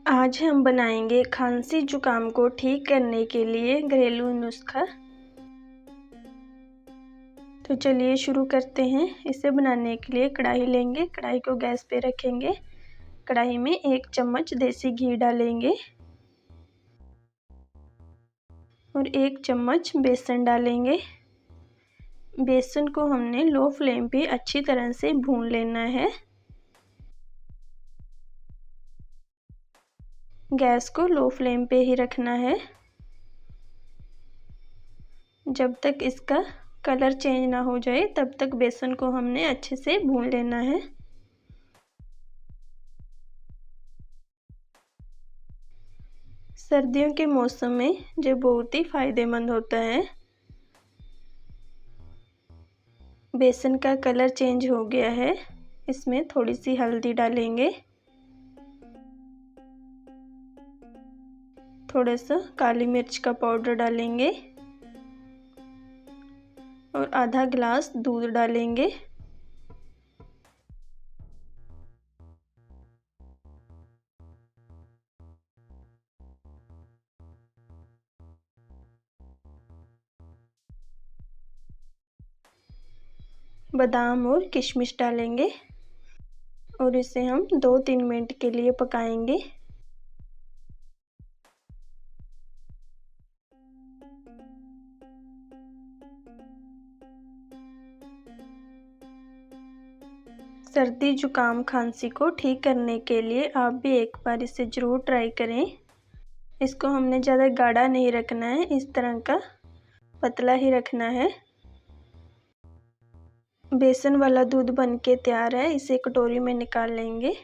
आज हम बनाएंगे खांसी जुकाम को ठीक करने के लिए घरेलू नुस्खा। तो चलिए शुरू करते हैं। इसे बनाने के लिए कढ़ाई लेंगे, कढ़ाई को गैस पे रखेंगे। कढ़ाई में 1 चम्मच देसी घी डालेंगे और 1 चम्मच बेसन डालेंगे। बेसन को हमने लो फ्लेम पे अच्छी तरह से भून लेना है। गैस को लो फ्लेम पे ही रखना है जब तक इसका कलर चेंज ना हो जाए, तब तक बेसन को हमने अच्छे से भून लेना है। सर्दियों के मौसम में जो बहुत ही फायदेमंद होता है। बेसन का कलर चेंज हो गया है, इसमें थोड़ी सी हल्दी डालेंगे, थोड़ा सा काली मिर्च का पाउडर डालेंगे और आधा गिलास दूध डालेंगे। बादाम और किशमिश डालेंगे और इसे हम 2-3 मिनट के लिए पकाएंगे। सर्दी जुकाम खांसी को ठीक करने के लिए आप भी एक बार इसे ज़रूर ट्राई करें। इसको हमने ज़्यादा गाढ़ा नहीं रखना है, इस तरह का पतला ही रखना है। बेसन वाला दूध बनके तैयार है, इसे कटोरी में निकाल लेंगे।